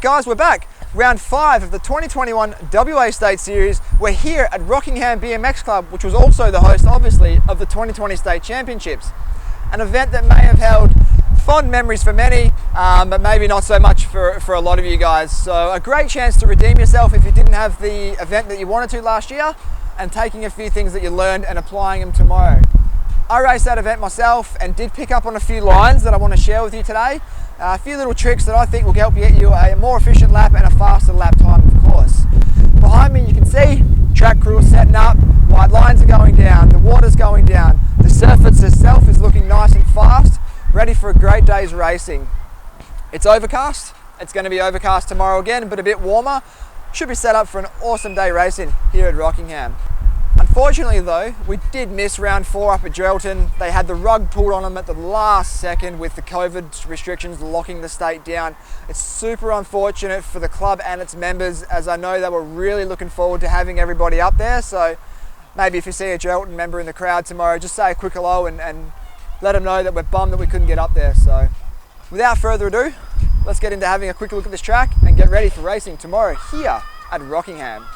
Alright guys, we're back. Round 5 of the 2021 WA State Series. We're here at Rockingham BMX Club, which was also the host, obviously, of the 2020 State Championships. An event that may have held fond memories for many, but maybe not so much for a lot of you guys. So a great chance to redeem yourself if you didn't have the event that you wanted to last year, and taking a few things that you learned and applying them tomorrow. I raced that event myself and did pick up on a few lines that I want to share with you today. A few little tricks that I think will help you get you a more efficient lap and a faster lap time, of course. Behind me you can see track crew setting up, white lines are going down, the water's going down, the surface itself is looking nice and fast, ready for a great day's racing. It's overcast, it's going to be overcast tomorrow again, but a bit warmer. Should be set up for an awesome day racing here at Rockingham. Unfortunately though, we did miss round 4 up at Geraldton. They had the rug pulled on them at the last second with the COVID restrictions locking the state down. It's super unfortunate for the club and its members, as I know they were really looking forward to having everybody up there. So maybe if you see a Geraldton member in the crowd tomorrow, just say a quick hello and let them know that we're bummed that we couldn't get up there. So without further ado, let's get into having a quick look at this track and get ready for racing tomorrow here at Rockingham.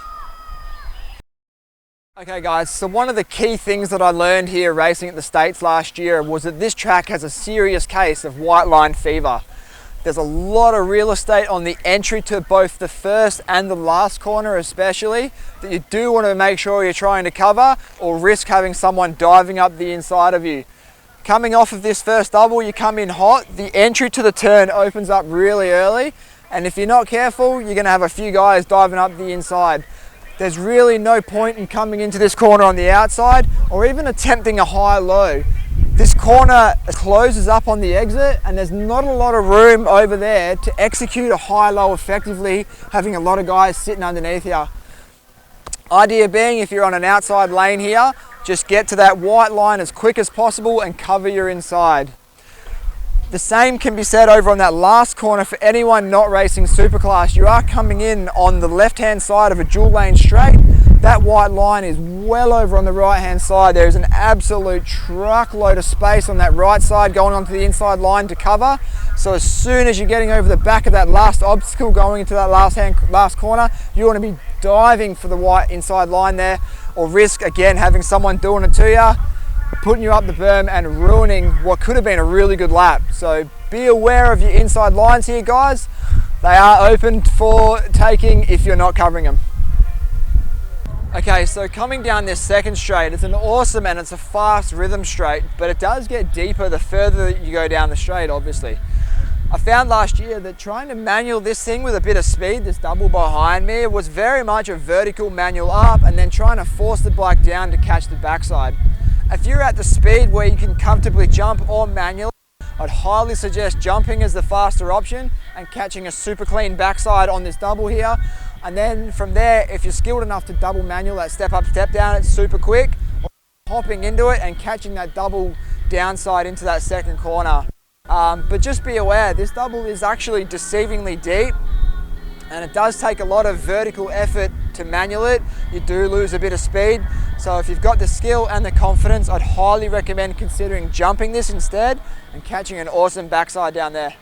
Okay guys, so one of the key things that I learned here racing at the States last year was that this track has a serious case of white line fever. There's a lot of real estate on the entry to both the first and the last corner especially that you do want to make sure you're trying to cover or risk having someone diving up the inside of you. Coming off of this first double, you come in hot, the entry to the turn opens up really early, and if you're not careful, you're going to have a few guys diving up the inside. There's really no point in coming into this corner on the outside or even attempting a high-low. This corner closes up on the exit and there's not a lot of room over there to execute a high-low effectively, having a lot of guys sitting underneath you. Idea being, if you're on an outside lane here, just get to that white line as quick as possible and cover your inside. The same can be said over on that last corner for anyone not racing Superclass. You are coming in on the left-hand side of a dual lane straight. That white line is well over on the right-hand side. There's an absolute truckload of space on that right side going onto the inside line to cover. So as soon as you're getting over the back of that last obstacle going into that last corner, you want to be diving for the white inside line there, or risk again having someone doing it to you, putting you up the berm and ruining what could have been a really good lap. So be aware of your inside lines here guys. They are open for taking if you're not covering them. Okay, so coming down this second straight, it's an awesome and it's a fast rhythm straight, but it does get deeper the further you go down the straight, obviously. I found last year that trying to manual this thing with a bit of speed, this double behind me, was very much a vertical manual up and then trying to force the bike down to catch the backside. If you're at the speed where you can comfortably jump or manual, I'd highly suggest jumping as the faster option and catching a super clean backside on this double here. And then from there, if you're skilled enough to double manual that step up, step down, it's super quick. Hopping into it and catching that double downside into that second corner. But just be aware, this double is actually deceivingly deep and it does take a lot of vertical effort to manual it. You do lose a bit of speed. So if you've got the skill and the confidence, I'd highly recommend considering jumping this instead and catching an awesome backside down there.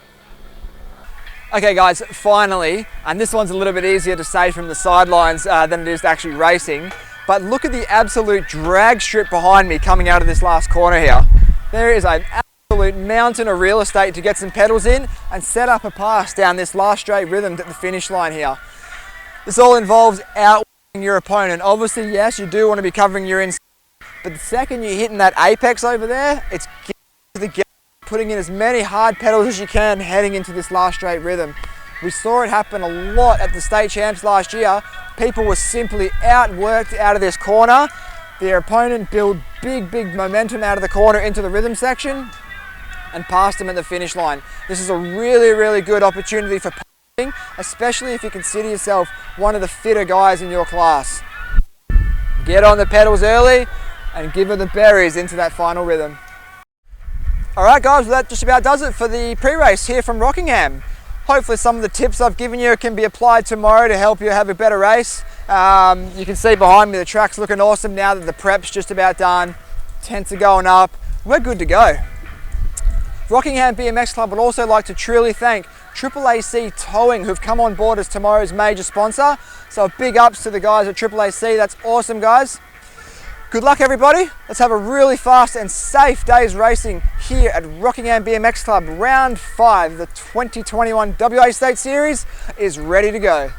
Okay guys, finally, and this one's a little bit easier to say from the sidelines than it is to actually racing, but look at the absolute drag strip behind me coming out of this last corner here. There is an absolute mountain of real estate to get some pedals in and set up a pass down this last straight rhythm at the finish line here. This all involves outweighing your opponent. Obviously, yes, you do want to be covering your inside, but the second you're hitting that apex over there, it's putting in as many hard pedals as you can heading into this last straight rhythm. We saw it happen a lot at the state champs last year. People were simply outworked out of this corner. Their opponent built big momentum out of the corner into the rhythm section and passed them at the finish line. This is a really good opportunity for passing, especially if you consider yourself one of the fitter guys in your class. Get on the pedals early and give her the berries into that final rhythm. Alright guys, well that just about does it for the pre-race here from Rockingham. Hopefully some of the tips I've given you can be applied tomorrow to help you have a better race. You can see behind me the track's looking awesome now that the prep's just about done. Tents are going up. We're good to go. Rockingham BMX Club would also like to truly thank AAC Towing, who've come on board as tomorrow's major sponsor. So big ups to the guys at AAC. That's awesome, guys. Good luck, everybody. Let's have a really fast and safe day's racing here at Rockingham BMX Club. Round 5, the 2021 WA State Series is ready to go.